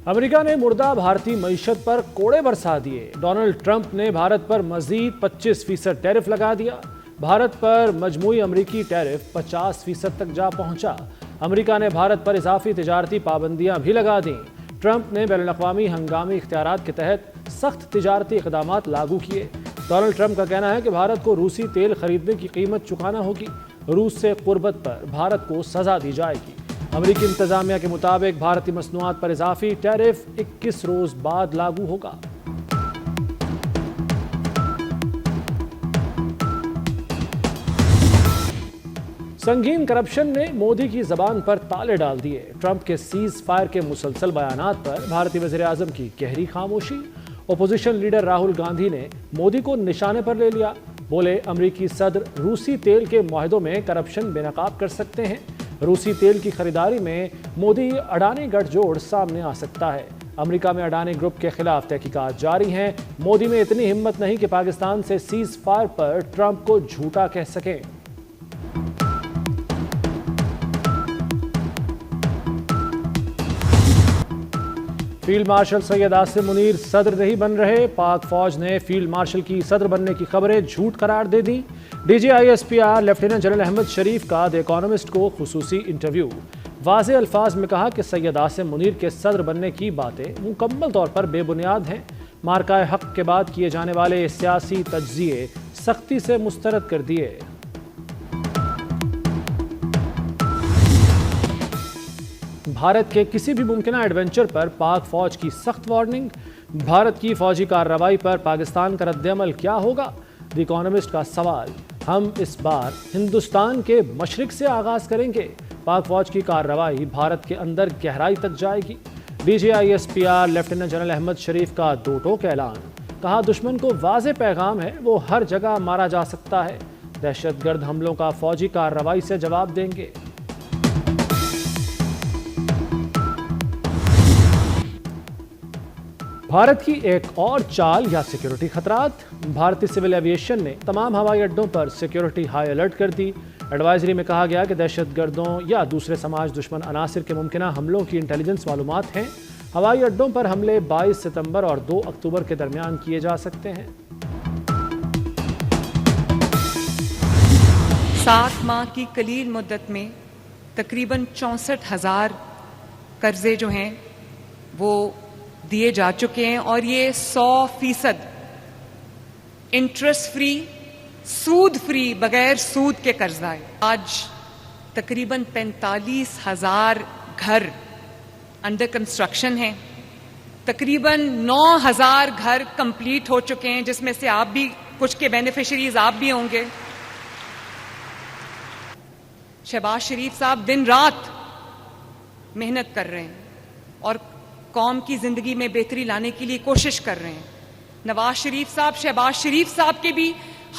امریکہ نے مردہ بھارتی معیشت پر کوڑے برسا دیے۔ ڈونلڈ ٹرمپ نے بھارت پر مزید 25% ٹیرف لگا دیا۔ بھارت پر مجموعی امریکی ٹیرف 50% تک جا پہنچا۔ امریکہ نے بھارت پر اضافی تجارتی پابندیاں بھی لگا دیں۔ ٹرمپ نے بین الاقوامی ہنگامی اختیارات کے تحت سخت تجارتی اقدامات لاگو کیے۔ ڈونلڈ ٹرمپ کا کہنا ہے کہ بھارت کو روسی تیل خریدنے کی قیمت چکانا ہوگی۔ روس سے قربت پر بھارت کو سزا دی جائے گی۔ امریکی انتظامیہ کے مطابق بھارتی مصنوعات پر اضافی ٹیرف 21 روز بعد لاگو ہوگا۔ سنگین کرپشن نے مودی کی زبان پر تالے ڈال دیے۔ ٹرمپ کے سیز فائر کے مسلسل بیانات پر بھارتی وزیر اعظم کی گہری خاموشی۔ اپوزیشن لیڈر راہل گاندھی نے مودی کو نشانے پر لے لیا۔ بولے امریکی صدر روسی تیل کے معاہدوں میں کرپشن بے نقاب کر سکتے ہیں۔ روسی تیل کی خریداری میں مودی اڈانی گٹھ جوڑ سامنے آ سکتا ہے۔ امریکہ میں اڈانی گروپ کے خلاف تحقیقات جاری ہیں۔ مودی میں اتنی ہمت نہیں کہ پاکستان سے سیز فائر پر ٹرمپ کو جھوٹا کہہ سکیں۔ فیلڈ مارشل سید عاصم منیر صدر نہیں بن رہے۔ پاک فوج نے فیلڈ مارشل کی صدر بننے کی خبریں جھوٹ قرار دے دیں۔ D G I S P R lieutenant general Ahmed Sharif کا دی اکانومسٹ کو خصوصی انٹرویو۔ واضح الفاظ میں کہا کہ سید عاصم منیر کے صدر بننے کی باتیں مکمل طور پر بے بنیاد ہیں۔ مارکہ حق کے بعد کیے جانے والے سیاسی تجزیے سختی سے مسترد کر دیے۔ بھارت کے کسی بھی ممکنہ ایڈونچر پر پاک فوج کی سخت وارننگ۔ بھارت کی فوجی کارروائی پر پاکستان کا رد عمل کیا ہوگا؟ دی اکانومسٹ کا سوال۔ ہم اس بار ہندوستان کے مشرق سے آغاز کریں گے۔ پاک فوج کی کارروائی بھارت کے اندر گہرائی تک جائے گی۔ D G I S P R lieutenant general Ahmed Sharif کا دو ٹوک اعلان۔ کہا دشمن کو واضح پیغام ہے، وہ ہر جگہ مارا جا سکتا ہے۔ دہشت گرد حملوں کا فوجی کارروائی سے جواب دیں گے۔ بھارت کی ایک اور چال یا سیکیورٹی خطرات۔ بھارتی سول ایویشن نے تمام ہوائی اڈوں پر سیکیورٹی ہائی الرٹ کر دی۔ ایڈوائزری میں کہا گیا کہ دہشت گردوں یا دوسرے سماج دشمن عناصر کے ممکنہ حملوں کی انٹیلیجنس معلومات ہیں۔ ہوائی اڈوں پر حملے 22 ستمبر اور 2 اکتوبر کے درمیان کیے جا سکتے ہیں۔ 7 ماہ کی قلیل مدت میں تقریباً 64,000 قرضے جو ہیں وہ دیے جا چکے ہیں، اور یہ 100% انٹرسٹ فری، سود فری، بغیر سود کے قرضہ ہے۔ آج تقریباً 45,000 گھر انڈر کنسٹرکشن ہیں۔ تقریباً 9,000 گھر کمپلیٹ ہو چکے ہیں، جس میں سے آپ بھی کچھ کے بینیفیشریز آپ بھی ہوں گے۔ شہباز شریف صاحب دن رات محنت کر رہے ہیں اور قوم کی زندگی میں بہتری لانے کے لیے کوشش کر رہے ہیں۔ نواز شریف صاحب، شہباز شریف صاحب کے بھی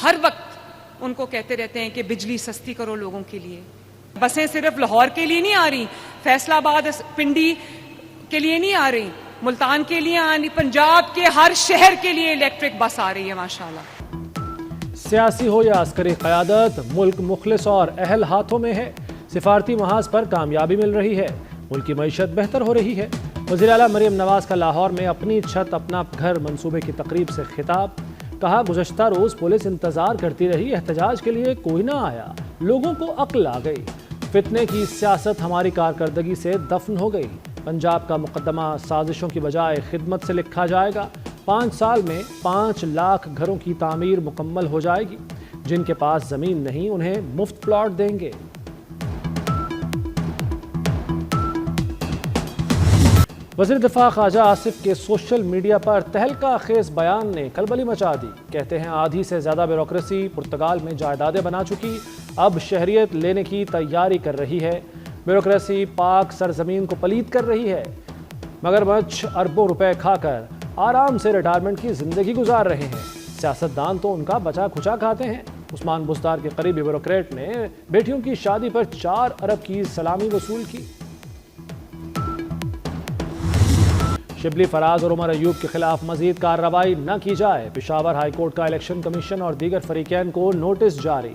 ہر وقت ان کو کہتے رہتے ہیں کہ بجلی سستی کرو لوگوں کے لیے۔ بسیں صرف لاہور کے لیے نہیں آ رہی، فیصل آباد پنڈی کے لیے نہیں آ رہی، ملتان کے لیے آ رہی، پنجاب کے ہر شہر کے لیے الیکٹرک بس آ رہی ہے ماشاءاللہ۔ سیاسی ہو یا عسکری قیادت، ملک مخلص اور اہل ہاتھوں میں ہے۔ سفارتی محاذ پر کامیابی مل رہی ہے، ملک کی معیشت بہتر ہو رہی ہے۔ وزیر اعلیٰ مریم نواز کا لاہور میں اپنی چھت اپنا گھر منصوبے کی تقریب سے خطاب۔ کہا گزشتہ روز پولیس انتظار کرتی رہی، احتجاج کے لیے کوئی نہ آیا، لوگوں کو عقل آ گئی۔ فتنے کی سیاست ہماری کارکردگی سے دفن ہو گئی۔ پنجاب کا مقدمہ سازشوں کی بجائے خدمت سے لکھا جائے گا۔ 5 سال میں 5 لاکھ گھروں کی تعمیر مکمل ہو جائے گی۔ جن کے پاس زمین نہیں انہیں مفت پلاٹ دیں گے۔ وزیر دفاع خواجہ آصف کے سوشل میڈیا پر تہلکہ خیز بیان نے کھلبلی مچا دی۔ کہتے ہیں آدھی سے زیادہ بیوروکریسی پرتگال میں جائیدادیں بنا چکی، اب شہریت لینے کی تیاری کر رہی ہے۔ بیوروکریسی پاک سرزمین کو پلید کر رہی ہے۔ مگرمچھ اربوں روپے کھا کر آرام سے ریٹائرمنٹ کی زندگی گزار رہے ہیں۔ سیاستدان تو ان کا بچا کھچا کھاتے ہیں۔ عثمان بزدار کے قریبی بیوروکریٹ نے بیٹیوں کی شادی پر 4 ارب کی سلامی وصول کی۔ شبلی فراز اور عمر ایوب کے خلاف مزید کارروائی نہ کی جائے، پشاور ہائی کورٹ کا الیکشن کمیشن اور دیگر فریقین کو نوٹس جاری۔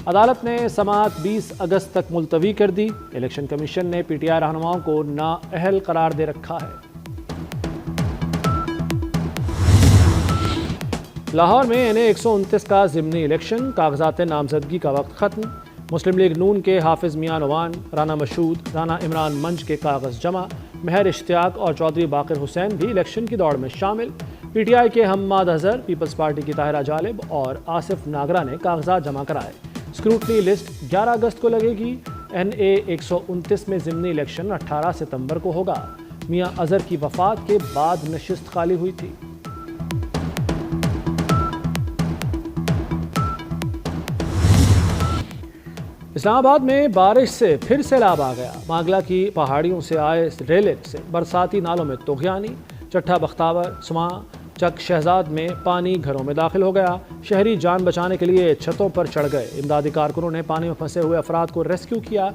عدالت نے سماعت 20 اگست تک ملتوی کر دی۔ الیکشن کمیشن نے پی ٹی آئی رہنماؤں کو نااہل قرار دے رکھا ہے۔ لاہور میں NA 129 کا ضمنی الیکشن، کاغذات نامزدگی کا وقت ختم۔ مسلم لیگ نون کے حافظ میاں نوان، رانا مشہود، رانا عمران منج کے کاغذ جمع۔ مہر اشتیاق اور چودھری باقر حسین بھی الیکشن کی دوڑ میں شامل۔ PTI کے حماد اظہر، پیپلز پارٹی کی طاہرہ جالب اور آصف ناگرہ نے کاغذات جمع کرائے۔ اسکروٹنی لسٹ 11 اگست کو لگے گی۔ NA 129 میں ضمنی الیکشن 18 ستمبر کو ہوگا۔ میاں اظہر کی وفات کے بعد نشست خالی ہوئی تھی۔ اسلام آباد میں بارش سے پھر سیلاب آ گیا۔ مانگلہ کی پہاڑیوں سے آئے ریلنگ سے برساتی نالوں میں طغیانی۔ چٹھا بختاور، سماں، چک شہزاد میں پانی گھروں میں داخل ہو گیا۔ شہری جان بچانے کے لیے چھتوں پر چڑھ گئے۔ امدادی کارکنوں نے پانی میں پھنسے ہوئے افراد کو ریسکیو کیا۔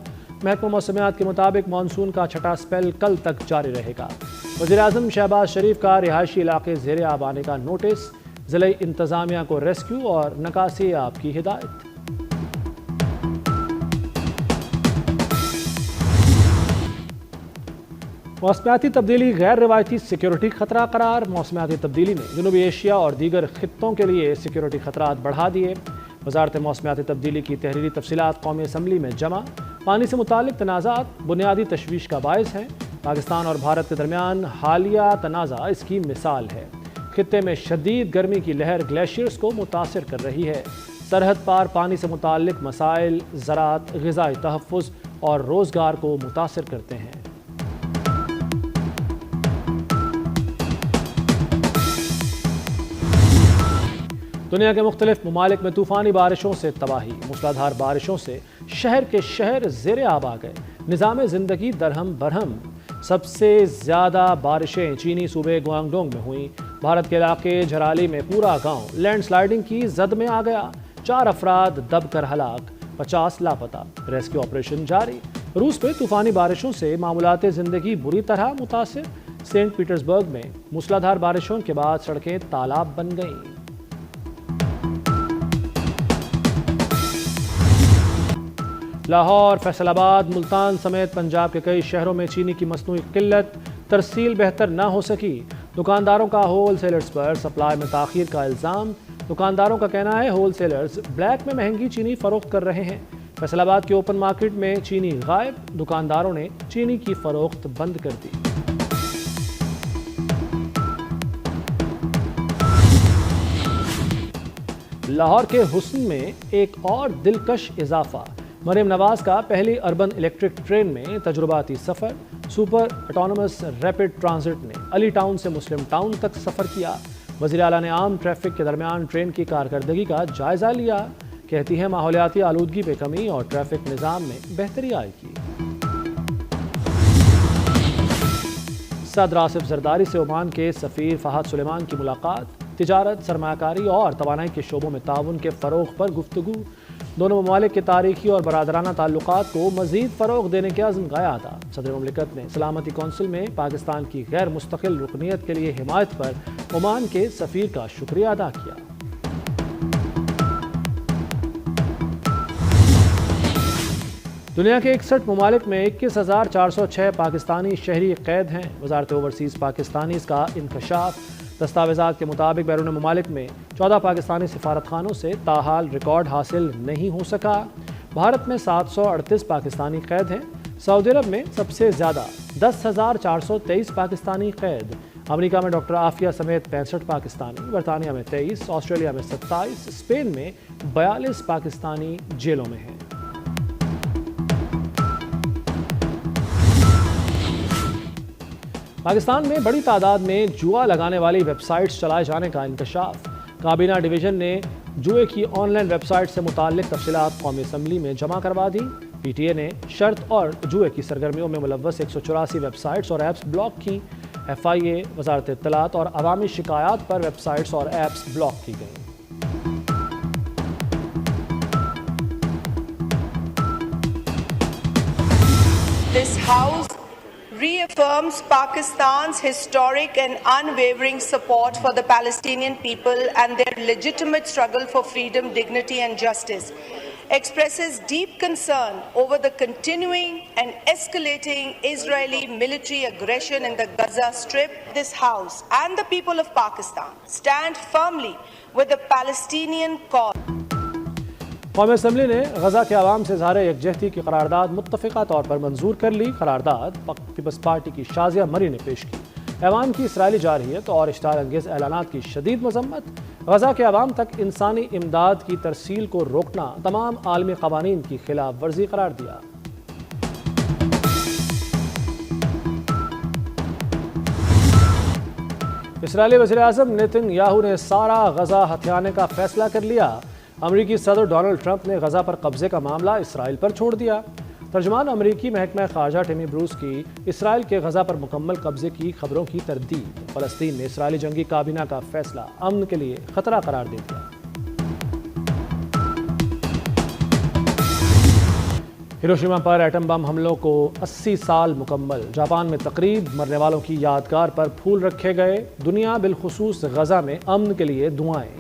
محکمہ موسمیات کے مطابق مانسون کا چھٹا سپیل کل تک جاری رہے گا۔ وزیراعظم شہباز شریف کا رہائشی علاقے زیر آب آنے کا نوٹس، ضلعی انتظامیہ کو ریسکیو اور نکاسی آب کی ہدایت۔ موسمیاتی تبدیلی غیر روایتی سیکیورٹی خطرہ قرار۔ موسمیاتی تبدیلی نے جنوبی ایشیا اور دیگر خطوں کے لیے سیکیورٹی خطرات بڑھا دیے۔ وزارت موسمیاتی تبدیلی کی تحریری تفصیلات قومی اسمبلی میں جمع۔ پانی سے متعلق تنازعات بنیادی تشویش کا باعث ہیں۔ پاکستان اور بھارت کے درمیان حالیہ تنازع اس کی مثال ہے۔ خطے میں شدید گرمی کی لہر گلیشیئرز کو متاثر کر رہی ہے۔ سرحد پار پانی سے متعلق مسائل زراعت، غذائی تحفظ اور روزگار کو متاثر کرتے ہیں۔ دنیا کے مختلف ممالک میں طوفانی بارشوں سے تباہی۔ موسلادھار بارشوں سے شہر کے شہر زیر آب آ گئے۔ نظام زندگی درہم برہم۔ سب سے زیادہ بارشیں چینی صوبے گوانگڈونگ میں ہوئیں۔ بھارت کے علاقے جھرالی میں پورا گاؤں لینڈ سلائیڈنگ کی زد میں آ گیا۔ 4 افراد دب کر ہلاک، 50 لاپتہ۔ ریسکیو آپریشن جاری۔ روس میں طوفانی بارشوں سے معمولات زندگی بری طرح متاثر۔ سینٹ پیٹرزبرگ میں موسلادھار بارشوں کے بعد سڑکیں تالاب بن گئیں۔ لاہور، فیصل آباد، ملتان سمیت پنجاب کے کئی شہروں میں چینی کی مصنوعی قلت، ترسیل بہتر نہ ہو سکی۔ دکانداروں کا ہول سیلرز پر سپلائی میں تاخیر کا الزام۔ دکانداروں کا کہنا ہے ہول سیلرز بلیک میں مہنگی چینی فروخت کر رہے ہیں۔ فیصل آباد کے اوپن مارکیٹ میں چینی غائب، دکانداروں نے چینی کی فروخت بند کر دی۔ لاہور کے حسن میں ایک اور دلکش اضافہ۔ مریم نواز کا پہلی اربن الیکٹرک ٹرین میں تجرباتی سفر۔ سپر اٹانومس ریپڈ ٹرانزٹ نے علی ٹاؤن سے مسلم ٹاؤن تک سفر کیا۔ وزیر اعلیٰ نے عام ٹریفک کے درمیان ٹرین کی کارکردگی کا جائزہ لیا۔ کہتی ہے ماحولیاتی آلودگی میں کمی اور ٹریفک نظام میں بہتری آئے گی۔ صدر آصف زرداری سے عمان کے سفیر فہد سلیمان کی ملاقات۔ تجارت، سرمایہ کاری اور توانائی کے شعبوں میں تعاون کے فروغ پر گفتگو۔ دونوں ممالک کے تاریخی اور برادرانہ تعلقات کو مزید فروغ دینے کے عزم کا اعادہ۔ صدر مملکت نے سلامتی کونسل میں پاکستان کی غیر مستقل رکنیت کے لیے حمایت پر عمان کے سفیر کا شکریہ ادا کیا۔ دنیا کے 61 ممالک میں 21,406 پاکستانی شہری قید ہیں۔ وزارت اوورسیز پاکستانیز کا انکشاف۔ دستاویزات کے مطابق بیرون ممالک میں 14 پاکستانی سفارت خانوں سے تاحال ریکارڈ حاصل نہیں ہو سکا۔ بھارت میں 738 پاکستانی قید ہیں۔ سعودی عرب میں سب سے زیادہ 10,423 پاکستانی قید۔ امریکہ میں ڈاکٹر عافیہ سمیت 65 پاکستانی، برطانیہ میں 23، آسٹریلیا میں 27، اسپین میں 42 پاکستانی جیلوں میں ہیں۔ پاکستان میں بڑی تعداد میں جوا لگانے والی ویب سائٹس چلائے جانے کا انکشاف۔ کابینہ ڈویژن نے جوئے کی آن لائن ویب سائٹ سے متعلق تفصیلات قومی اسمبلی میں جمع کروا دی۔ PTA نے شرط اور جوئے کی سرگرمیوں میں ملوث 184 ویب سائٹس اور ایپس بلاک کی۔ FIA، وزارت اطلاعات اور عوامی شکایات پر ویب سائٹس اور ایپس بلاک کی گئیں۔ This House reaffirms Pakistan's historic and unwavering support for the Palestinian people and their legitimate struggle for freedom, dignity and justice. expresses deep concern over the continuing and escalating Israeli military aggression in the Gaza Strip. This House and the people of Pakistan stand firmly with the Palestinian cause. قومی assembly نے غزہ کے عوام سے اظہار یکجہتی کی قرارداد متفقہ طور پر منظور کر لی۔ قرارداد پیپلز پارٹی کی شازیہ مری نے پیش کی۔ ایوان کی اسرائیلی جارحیت اور اشتعال انگیز اعلانات کی شدید مذمت۔ غزہ کے عوام تک انسانی امداد کی ترسیل کو روکنا تمام عالمی قوانین کی خلاف ورزی قرار دیا۔ اسرائیلی وزیراعظم نیتن یاہو نے سارا غزہ ہتھیانے کا فیصلہ کر لیا۔ امریکی صدر ڈونلڈ ٹرمپ نے غزہ پر قبضے کا معاملہ اسرائیل پر چھوڑ دیا۔ ترجمان امریکی محکمہ خارجہ ٹیمی بروس کی اسرائیل کے غزہ پر مکمل قبضے کی خبروں کی تردید۔ فلسطین نے اسرائیلی جنگی کابینہ کا فیصلہ امن کے لیے خطرہ قرار دے دیا۔ ہیروشیما پر ایٹم بم حملوں کو 80 سال مکمل۔ جاپان میں تقریب، مرنے والوں کی یادگار پر پھول رکھے گئے۔ دنیا بالخصوص غزہ میں امن کے لیے دعائیں۔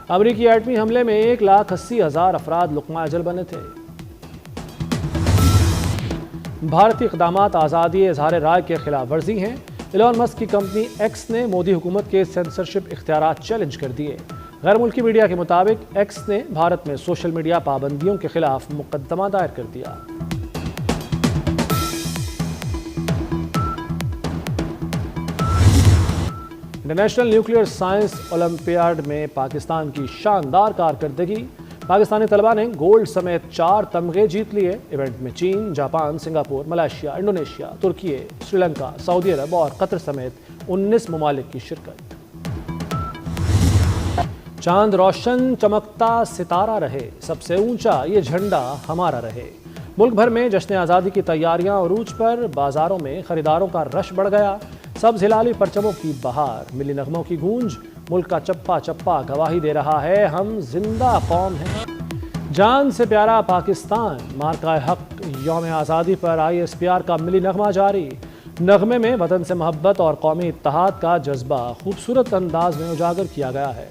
امریکی ایٹمی حملے میں 1,80,000 افراد لقمہ اجل بنے تھے۔ بھارتی اقدامات آزادی اظہار رائے کے خلاف ورزی ہیں۔ ایلون مسک کی کمپنی ایکس نے مودی حکومت کے سینسرشپ اختیارات چیلنج کر دیے۔ غیر ملکی میڈیا کے مطابق ایکس نے بھارت میں سوشل میڈیا پابندیوں کے خلاف مقدمہ دائر کر دیا۔ انٹرنیشنل نیوکلیئر سائنس اولمپیاڈ میں پاکستان کی شاندار کارکردگی۔ پاکستانی طلباء نے گولڈ سمیت 4 تمغے جیت لیے۔ ایونٹ میں چین، جاپان، سنگاپور، ملائیشیا، انڈونیشیا، ترکی، سری لنکا، سعودی عرب اور قطر سمیت 19 ممالک کی شرکت۔ چاند روشن چمکتا ستارہ رہے، سب سے اونچا یہ جھنڈا ہمارا رہے۔ ملک بھر میں جشن آزادی کی تیاریاں عروج پر۔ بازاروں میں خریداروں کا رش بڑھ گیا۔ سبز ہلالی پرچموں کی بہار، ملی نغموں کی گونج۔ ملک کا چپا چپا گواہی دے رہا ہے، ہم زندہ قوم ہیں۔ جان سے پیارا پاکستان، مارکہ حق یوم آزادی پر ISPR کا ملی نغمہ جاری۔ نغمے میں وطن سے محبت اور قومی اتحاد کا جذبہ خوبصورت انداز میں اجاگر کیا گیا ہے۔